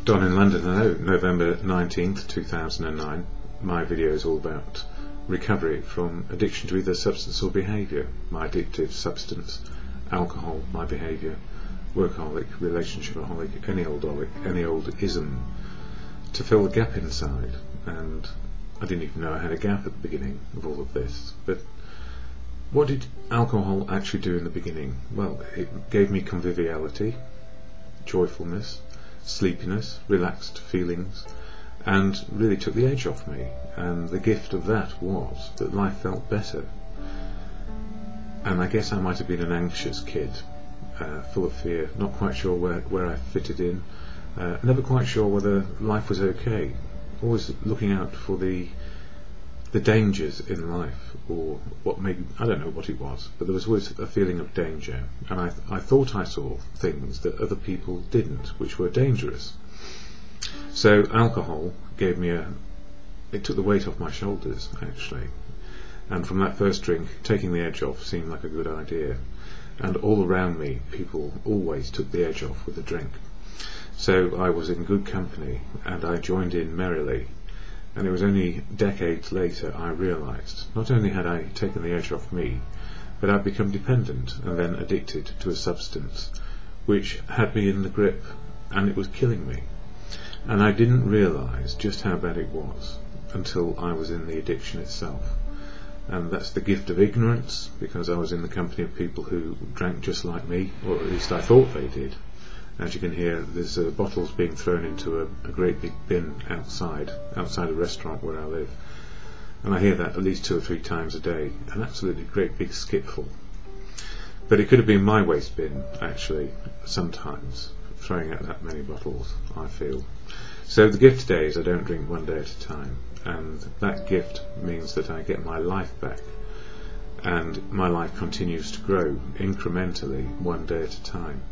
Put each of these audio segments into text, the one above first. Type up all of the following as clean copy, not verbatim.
Don in London, hello, November 19th, 2009. My video is all about recovery from addiction to either substance or behaviour. My addictive substance, alcohol, my behaviour, workaholic, relationshipaholic, any old ism, to fill the gap inside. And I didn't even know I had a gap at the beginning of all of this. But what did alcohol actually do in the beginning? Well, it gave me conviviality, joyfulness, sleepiness, relaxed feelings, and really took the edge off me. And the gift of that was that life felt better. And I guess I might have been an anxious kid, full of fear, not quite sure where I fitted in, never quite sure whether life was okay, always looking out for the dangers in life, or what maybe, I don't know what it was, but there was always a feeling of danger, and I thought I saw things that other people didn't, which were dangerous. So alcohol gave me it took the weight off my shoulders, actually, and from that first drink, taking the edge off seemed like a good idea, and all around me people always took the edge off with a drink. So I was in good company, and I joined in merrily. And it was only decades later I realised, not only had I taken the edge off me, but I'd become dependent and then addicted to a substance which had me in the grip, and it was killing me. And I didn't realise just how bad it was until I was in the addiction itself. And that's the gift of ignorance, because I was in the company of people who drank just like me, or at least I thought they did. As you can hear, there's bottles being thrown into a great big bin outside a restaurant where I live, and I hear that at least 2 or 3 times a day, an absolutely great big skipful. But it could have been my waste bin, actually, sometimes, throwing out that many bottles, I feel. So the gift today is I don't drink one day at a time, and that gift means that I get my life back, and my life continues to grow incrementally one day at a time.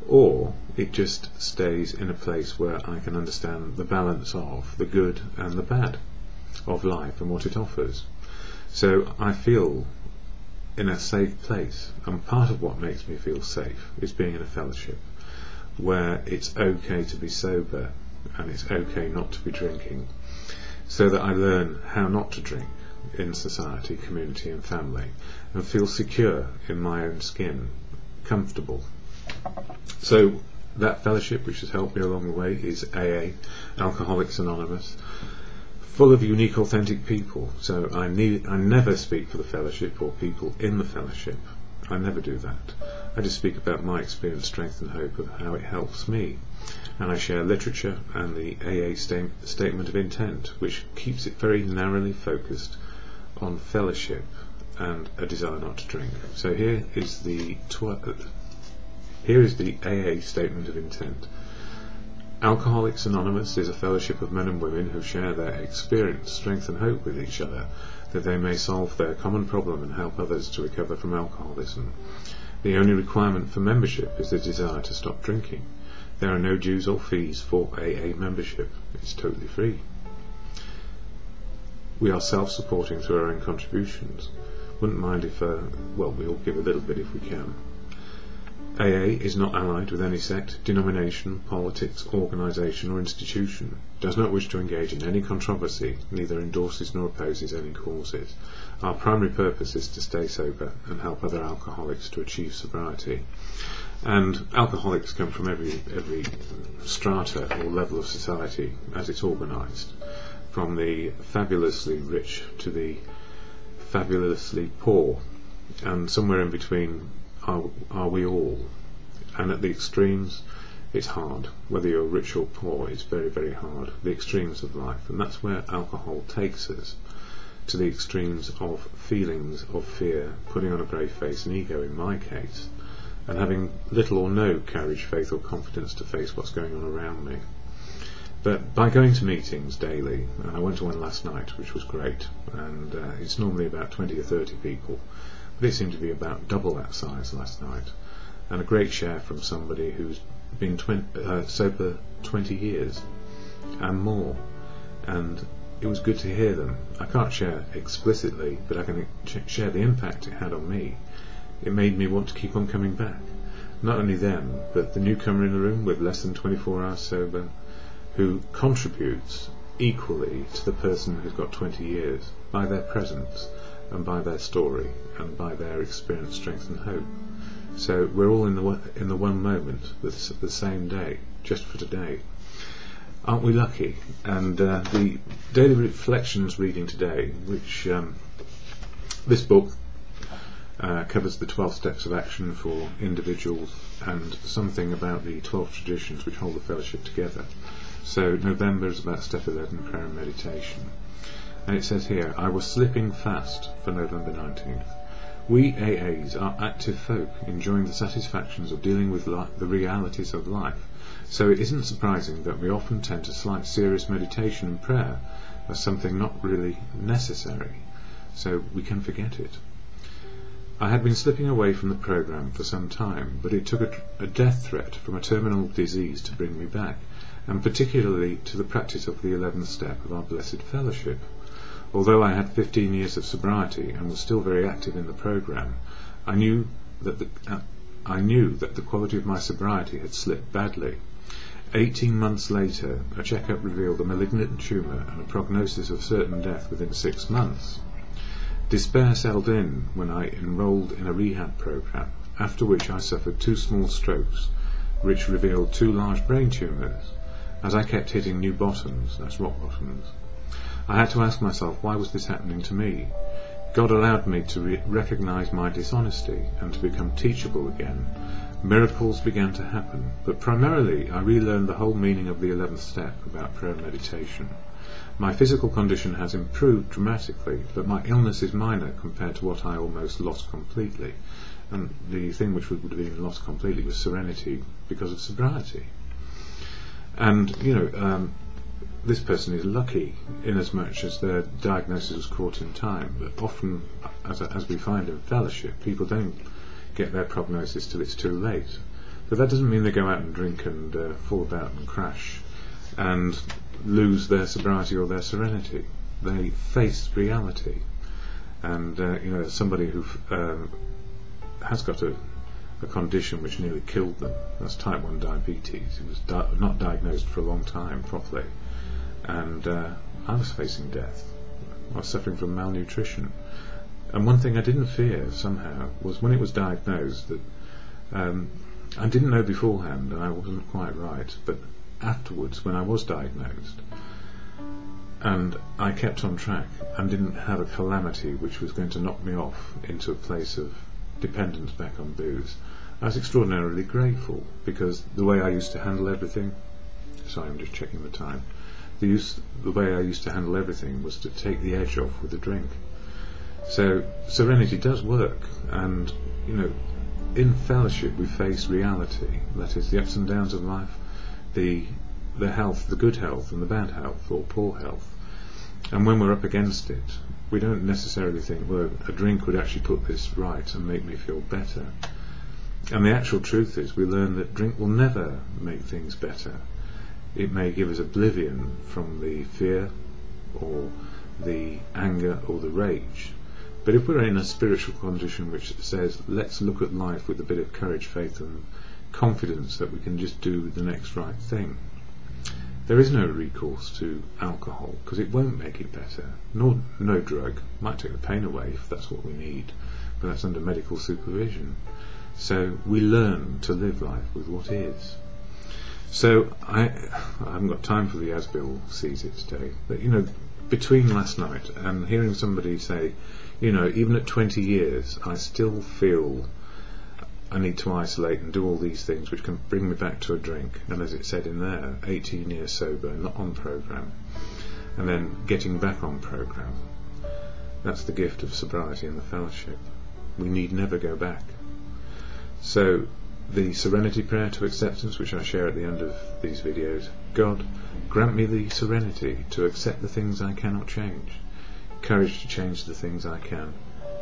Or it just stays in a place where I can understand the balance of the good and the bad of life and what it offers. So I feel in a safe place, and part of what makes me feel safe is being in a fellowship where it's okay to be sober and it's okay not to be drinking, so that I learn how not to drink in society, community and family, and feel secure in my own skin, comfortable. So that fellowship, which has helped me along the way, is AA, Alcoholics Anonymous, full of unique, authentic people. So I never speak for the fellowship or people in the fellowship. I never do that. I just speak about my experience, strength and hope of how it helps me. And I share literature and the AA statement of intent, which keeps it very narrowly focused on fellowship and a desire not to drink. So here is the AA statement of intent. Alcoholics Anonymous is a fellowship of men and women who share their experience, strength and hope with each other, that they may solve their common problem and help others to recover from alcoholism. The only requirement for membership is the desire to stop drinking. There are no dues or fees for AA membership. It's totally free. We are self-supporting through our own contributions. Wouldn't mind if, well, we all give a little bit if we can. AA is not allied with any sect, denomination, politics, organisation or institution, does not wish to engage in any controversy, neither endorses nor opposes any causes. Our primary purpose is to stay sober and help other alcoholics to achieve sobriety. And alcoholics come from every strata or level of society as it's organised, from the fabulously rich to the fabulously poor, and somewhere in between are we all. And at the extremes it's hard. Whether you're rich or poor, it's very, very hard. The extremes of life, and that's where alcohol takes us, to the extremes of feelings of fear, putting on a brave face, and ego in my case, and having little or no courage, faith or confidence to face what's going on around me. But by going to meetings daily, and I went to one last night which was great, and it's normally about 20 or 30 people, but it seemed to be about double that size last night, and a great share from somebody who's been sober 20 years and more, and it was good to hear them. I can't share explicitly, but I can share the impact it had on me. It made me want to keep on coming back. Not only them, but the newcomer in the room with less than 24 hours sober, who contributes equally to the person who's got 20 years by their presence and by their story and by their experience, strength and hope. So we're all in the one moment, the same day, just for today. Aren't we lucky? And the Daily Reflections reading today, which this book covers the 12 steps of action for individuals and something about the 12 traditions which hold the fellowship together. So November is about step 11, prayer and meditation. And it says here, I was slipping fast for November 19th. We AAs are active folk enjoying the satisfactions of dealing with the realities of life, so it isn't surprising that we often tend to slight serious meditation and prayer as something not really necessary, so we can forget it. I had been slipping away from the programme for some time, but it took a death threat from a terminal disease to bring me back, and particularly to the practice of the 11th step of our blessed fellowship. Although I had 15 years of sobriety and was still very active in the programme, I knew that the quality of my sobriety had slipped badly. 18 months later, a checkup revealed a malignant tumour and a prognosis of certain death within 6 months. Despair settled in when I enrolled in a rehab programme, after which I suffered 2 small strokes, which revealed 2 large brain tumours. As I kept hitting new bottoms, that's rock bottoms, I had to ask myself, why was this happening to me? God allowed me to recognise my dishonesty and to become teachable again. Miracles began to happen, but primarily I relearned the whole meaning of the 11th step about prayer and meditation. My physical condition has improved dramatically, but my illness is minor compared to what I almost lost completely. And the thing which would have been lost completely was serenity because of sobriety. And, this person is lucky inasmuch as their diagnosis was caught in time, but often, as we find in fellowship, people don't get their prognosis till it's too late. But that doesn't mean they go out and drink and fall about and crash and lose their sobriety or their serenity. They face reality. And somebody who has got a condition which nearly killed them, that's type 1 diabetes. It was not diagnosed for a long time properly. And I was facing death. I was suffering from malnutrition. And one thing I didn't fear somehow was when it was diagnosed that I didn't know beforehand and I wasn't quite right, but afterwards when I was diagnosed and I kept on track and didn't have a calamity which was going to knock me off into a place of dependence back on booze, I was extraordinarily grateful, because the way I used to handle everything, sorry I'm just checking the time, the way I used to handle everything was to take the edge off with a drink. So serenity does work, and in fellowship we face reality, that is the ups and downs of life, the health, the good health and the bad health or poor health. And when we're up against it, we don't necessarily think, well, a drink would actually put this right and make me feel better. And the actual truth is we learn that drink will never make things better. It may give us oblivion from the fear or the anger or the rage. But if we're in a spiritual condition which says, let's look at life with a bit of courage, faith and confidence that we can just do the next right thing, there is no recourse to alcohol, because it won't make it better. No drug. Might take the pain away if that's what we need, but that's under medical supervision. So we learn to live life with what is. So I haven't got time for the as Bill sees it today, but between last night and hearing somebody say, even at 20 years I still feel I need to isolate and do all these things which can bring me back to a drink, and as it said in there, 18 years sober, not on programme, and then getting back on programme. That's the gift of sobriety and the fellowship. We need never go back. So the serenity prayer to acceptance, which I share at the end of these videos: God, grant me the serenity to accept the things I cannot change, courage to change the things I can,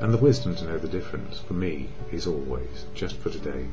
and the wisdom to know the difference, for me, is always just for today.